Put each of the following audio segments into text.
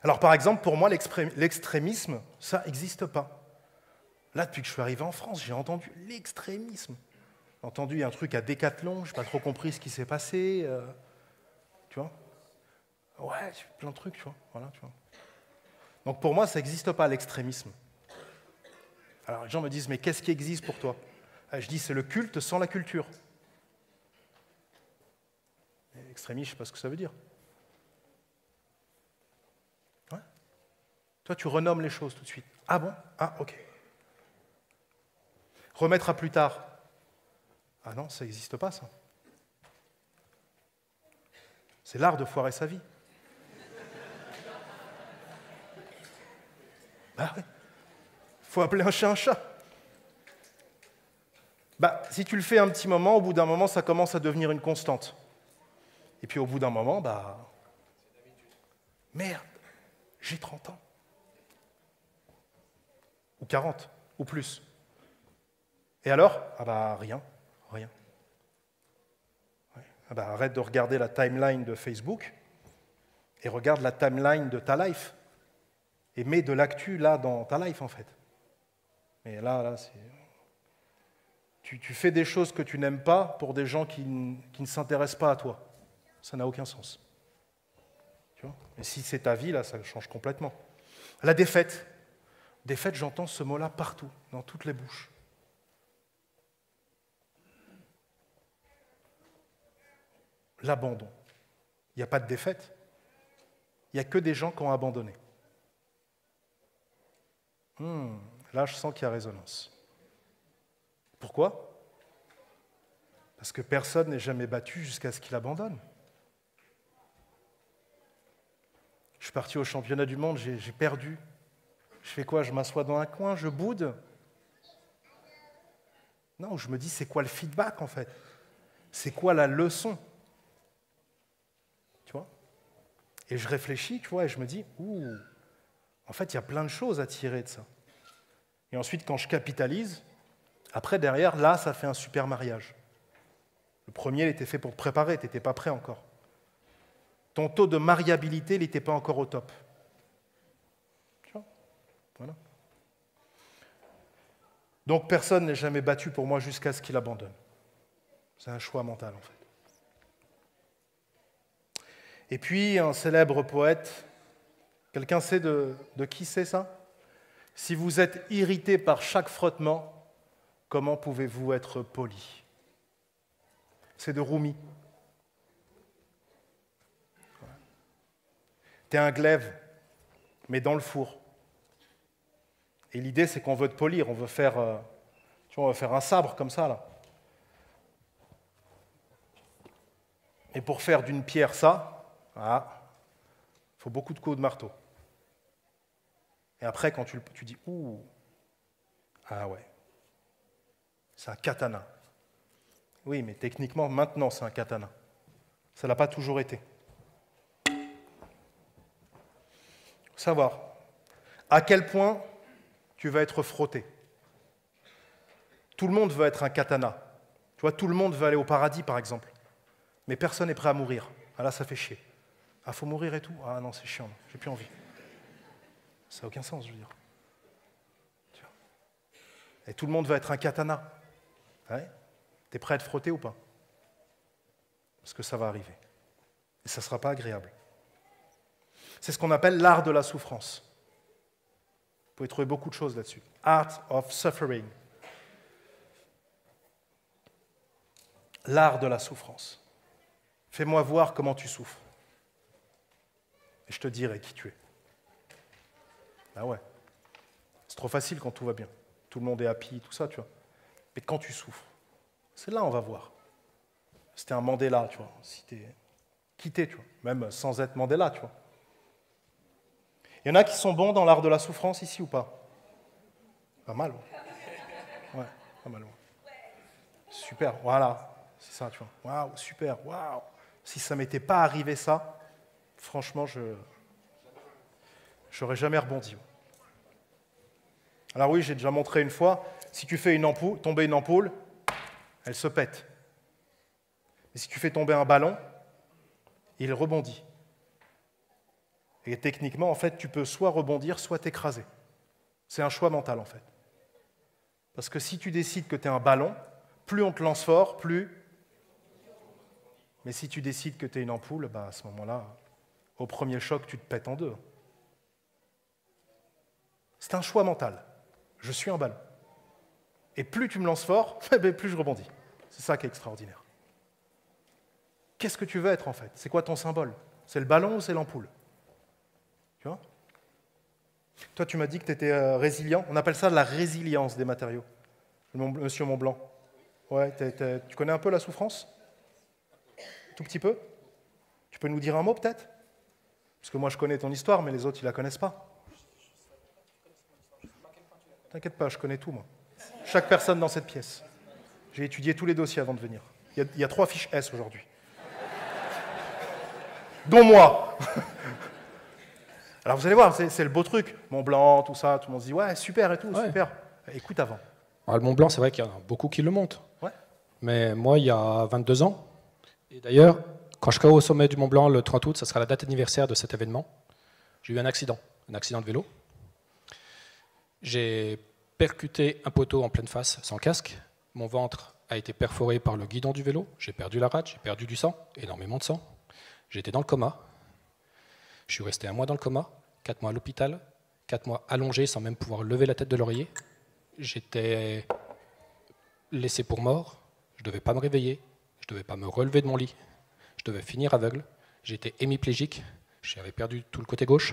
Alors par exemple, pour moi, l'extrémisme, ça n'existe pas. Là, depuis que je suis arrivé en France, j'ai entendu l'extrémisme. J'ai entendu un truc à Décathlon, je n'ai pas trop compris ce qui s'est passé. Tu vois? Ouais, plein de trucs, tu vois. Voilà, tu vois. Donc pour moi, ça n'existe pas, l'extrémisme. Alors les gens me disent, mais qu'est-ce qui existe pour toi? Je dis, c'est le culte sans la culture. Extrémiste, je ne sais pas ce que ça veut dire. Ouais. Toi, tu renommes les choses tout de suite. Ah bon? Ah, ok. Remettre à plus tard. Ah non, ça n'existe pas, ça. C'est l'art de foirer sa vie. Bah oui. Faut appeler un chat un chat. Bah, si tu le fais un petit moment, au bout d'un moment, ça commence à devenir une constante. Et puis au bout d'un moment, bah... Merde, j'ai 30 ans. Ou 40, ou plus. Et alors? Ah bah rien, rien. Ouais. Ah bah arrête de regarder la timeline de Facebook et regarde la timeline de ta life. Et mets de l'actu là dans ta life en fait. Mais là c'est... Tu fais des choses que tu n'aimes pas pour des gens qui ne s'intéressent pas à toi. Ça n'a aucun sens. Tu vois? Et si c'est ta vie, là, ça change complètement. La défaite. Défaite, j'entends ce mot-là partout, dans toutes les bouches. L'abandon. Il n'y a pas de défaite. Il n'y a que des gens qui ont abandonné. Là, je sens qu'il y a résonance. Pourquoi? Parce que personne n'est jamais battu jusqu'à ce qu'il abandonne. Je suis parti au championnat du monde, j'ai perdu. Je fais quoi? Je m'assois dans un coin, je boude? Non, je me dis, c'est quoi le feedback en fait? C'est quoi la leçon? Tu vois? Et je réfléchis, tu vois, et je me dis, en fait, il y a plein de choses à tirer de ça. Et ensuite, quand je capitalise, après, derrière, là, ça fait un super mariage. Le premier, il était fait pour te préparer, tu n'étais pas prêt encore. Ton taux de mariabilité, il n'était pas encore au top. Tu vois? Voilà. Donc, personne n'est jamais battu pour moi jusqu'à ce qu'il abandonne. C'est un choix mental, en fait. Et puis, un célèbre poète, quelqu'un sait de qui c'est ça? Si vous êtes irrité par chaque frottement, comment pouvez-vous être poli? C'est de Rumi. T'es un glaive, mais dans le four. Et l'idée, c'est qu'on veut te polir, on veut faire, tu vois, on veut faire un sabre comme ça, là. Et pour faire d'une pierre ça, il faut beaucoup de coups de marteau. Et après, quand tu dis, ah ouais, c'est un katana. Oui, mais techniquement, maintenant, c'est un katana. Ça ne l'a pas toujours été. Il faut savoir à quel point tu vas être frotté. Tout le monde veut être un katana. Tu vois, tout le monde veut aller au paradis, par exemple. Mais personne n'est prêt à mourir. Ah là, ça fait chier. Ah, faut mourir et tout? Ah non, c'est chiant, j'ai plus envie. Ça n'a aucun sens, je veux dire. Et tout le monde va être un katana. Ouais. T'es prêt à te frotter ou pas? Parce que ça va arriver. Et ça ne sera pas agréable. C'est ce qu'on appelle l'art de la souffrance. Vous pouvez trouver beaucoup de choses là-dessus. Art of suffering. L'art de la souffrance. Fais-moi voir comment tu souffres. Et je te dirai qui tu es. Ah ouais. C'est trop facile quand tout va bien. Tout le monde est happy, tout ça, tu vois. Mais quand tu souffres, c'est là on va voir. C'était un Mandela, tu vois. Si t'es quitté, tu vois. Même sans être Mandela, tu vois. Il y en a qui sont bons dans l'art de la souffrance ici ou pas? Pas mal. Ouais, pas mal. Ouais. Super, voilà. C'est ça, tu vois. Waouh, super, waouh. Si ça m'était pas arrivé ça, franchement, je n'aurais jamais rebondi. Alors oui, j'ai déjà montré une fois, si tu fais tomber une ampoule, elle se pète. Mais si tu fais tomber un ballon, il rebondit. Et techniquement, en fait, tu peux soit rebondir, soit t'écraser. C'est un choix mental, en fait. Parce que si tu décides que tu es un ballon, plus on te lance fort, plus... Mais si tu décides que tu es une ampoule, bah, à ce moment-là, au premier choc, tu te pètes en deux. C'est un choix mental. Je suis un ballon. Et plus tu me lances fort, plus je rebondis. C'est ça qui est extraordinaire. Qu'est-ce que tu veux être, en fait? C'est quoi ton symbole? C'est le ballon ou c'est l'ampoule? Tu vois? Toi, tu m'as dit que tu étais résilient. On appelle ça la résilience des matériaux. Monsieur Montblanc. Ouais, tu connais un peu la souffrance? Tout petit peu? Tu peux nous dire un mot, peut-être? Parce que moi, je connais ton histoire, mais les autres, ils la connaissent pas. T'inquiète pas, je connais tout, moi. Chaque personne dans cette pièce. J'ai étudié tous les dossiers avant de venir. Il y a 3 fiches S aujourd'hui. Dont moi. Alors vous allez voir, c'est le beau truc. Mont Blanc, tout ça, tout le monde se dit ouais, super et tout, ouais. Super. Écoute avant. Alors, le Mont Blanc, c'est vrai qu'il y en a beaucoup qui le montent. Ouais. Mais moi, il y a 22 ans, et d'ailleurs, quand je serai au sommet du Mont Blanc le 30 août, ça sera la date anniversaire de cet événement, j'ai eu un accident de vélo. J'ai percuté un poteau en pleine face sans casque. Mon ventre a été perforé par le guidon du vélo. J'ai perdu la rate, j'ai perdu du sang, énormément de sang. J'étais dans le coma. Je suis resté 1 mois dans le coma, 4 mois à l'hôpital, 4 mois allongé sans même pouvoir lever la tête de l'oreiller. J'étais laissé pour mort. Je ne devais pas me réveiller. Je ne devais pas me relever de mon lit. Je devais finir aveugle. J'étais hémiplégique. J'avais perdu tout le côté gauche.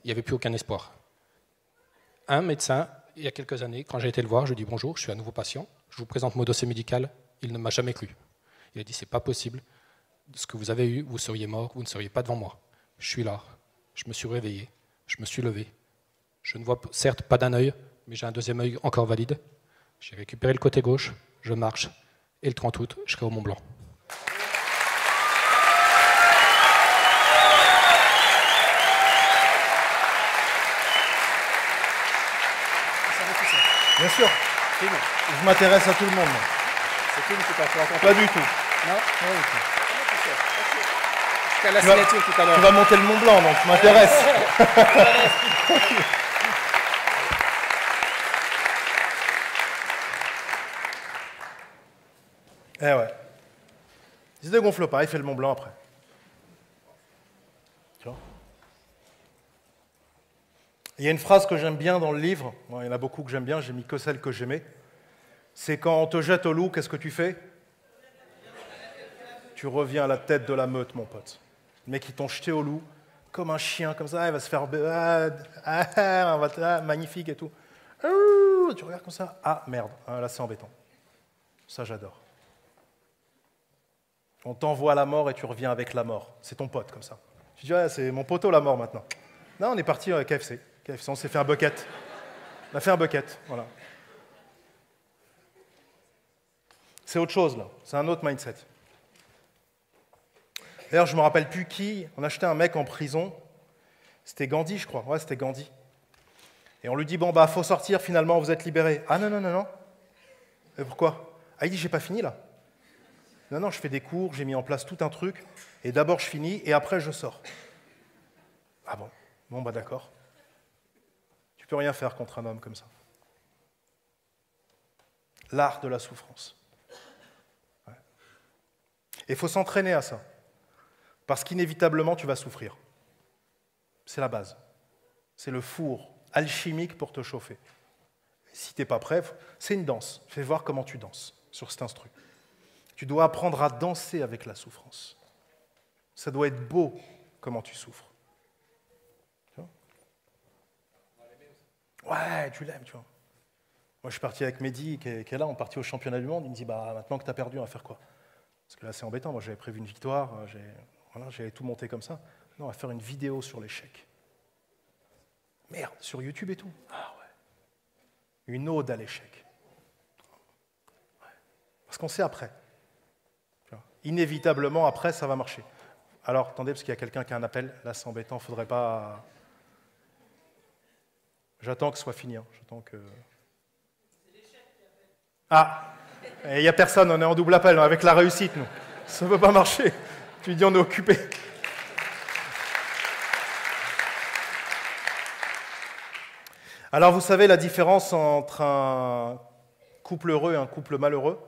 Il n'y avait plus aucun espoir. Un médecin, il y a quelques années, quand j'ai été le voir, je lui ai dit bonjour, je suis un nouveau patient, je vous présente mon dossier médical. Il ne m'a jamais cru. Il a dit c'est pas possible, ce que vous avez eu, vous seriez mort, vous ne seriez pas devant moi. Je suis là, je me suis réveillé, je me suis levé. Je ne vois certes pas d'un œil, mais j'ai un deuxième œil encore valide. J'ai récupéré le côté gauche, je marche, et le 30 août, je serai au Mont Blanc. Bien sûr. Je m'intéresse à tout le monde. C'est tout, tu t'as pas du tout. Non, pas du tout. Jusqu'à la signature tout à l'heure. Tu vas monter le Mont Blanc, donc tu m'intéresses. Eh ouais. Il se dégonfle pas, il fait le Mont Blanc après. Tu vois? Il y a une phrase que j'aime bien dans le livre, bon, il y en a beaucoup que j'aime bien, j'ai mis que celle que j'aimais. C'est quand on te jette au loup, qu'est-ce que tu fais? Tu reviens à la tête de la meute, mon pote. Le mec, ils t'ont jeté au loup, comme un chien, comme ça, il va se faire... magnifique et tout. Tu regardes comme ça, ah merde, là c'est embêtant. Ça j'adore. On t'envoie à la mort et tu reviens avec la mort. C'est ton pote, comme ça. Tu dis, ouais, c'est mon poteau la mort maintenant. Non, on est parti à KFC. On s'est fait un bucket. On a fait un bucket, voilà. C'est autre chose, là. C'est un autre mindset. D'ailleurs, je ne me rappelle plus qui. On achetait un mec en prison. C'était Gandhi, je crois. Ouais, c'était Gandhi. Et on lui dit, bon, bah, faut sortir, finalement, vous êtes libéré. Ah non, non, non, non. Et pourquoi? Ah, il dit, j'ai pas fini, là. Non, non, je fais des cours, j'ai mis en place tout un truc. Et d'abord, je finis, et après, je sors. Ah bon? Bon, bah, d'accord. Tu peux rien faire contre un homme comme ça. L'art de la souffrance. Ouais. Et il faut s'entraîner à ça. Parce qu'inévitablement, tu vas souffrir. C'est la base. C'est le four alchimique pour te chauffer. Si tu n'es pas prêt, c'est une danse. Fais voir comment tu danses sur cet instru. Tu dois apprendre à danser avec la souffrance. Ça doit être beau comment tu souffres. Tu vois? Ouais, tu l'aimes, tu vois. Moi, je suis parti avec Mehdi, qui est là, on est parti au championnat du monde. Il me dit, bah, maintenant que tu as perdu, on va faire quoi? Parce que là, c'est embêtant. Moi, j'avais prévu une victoire, j'avais tout monté comme ça. Non, on va faire une vidéo sur l'échec. Merde, sur YouTube et tout. Ah ouais. Une ode à l'échec. Ouais. Parce qu'on sait après. Inévitablement, après, ça va marcher. Alors, attendez, parce qu'il y a quelqu'un qui a un appel. Là, c'est embêtant, il ne faudrait pas... J'attends que ce soit fini. Hein. J'attends que... Ah, il n'y a personne, on est en double appel, avec la réussite, nous. Ça ne peut pas marcher. Tu dis, on est occupé. Alors vous savez la différence entre un couple heureux et un couple malheureux?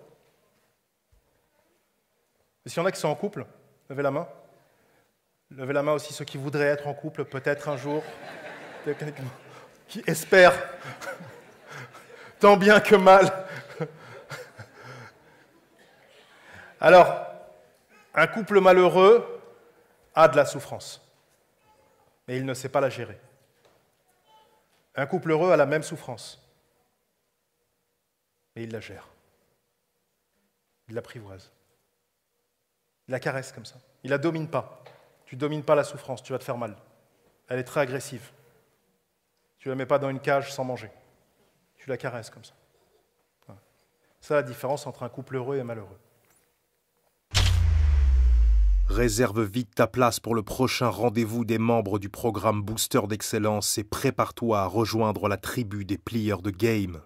S'il y en a qui sont en couple, levez la main. Levez la main aussi ceux qui voudraient être en couple, peut-être un jour, qui espèrent, tant bien que mal. Alors, un couple malheureux a de la souffrance, mais il ne sait pas la gérer. Un couple heureux a la même souffrance, mais il la gère. Il l'apprivoise. Il la caresse comme ça. Il ne la domine pas. Tu ne domines pas la souffrance, tu vas te faire mal. Elle est très agressive. Tu ne la mets pas dans une cage sans manger. Tu la caresses comme ça. Voilà. C'est la différence entre un couple heureux et malheureux. Réserve vite ta place pour le prochain rendez-vous des membres du programme Booster d'Excellence et prépare-toi à rejoindre la tribu des plieurs de game.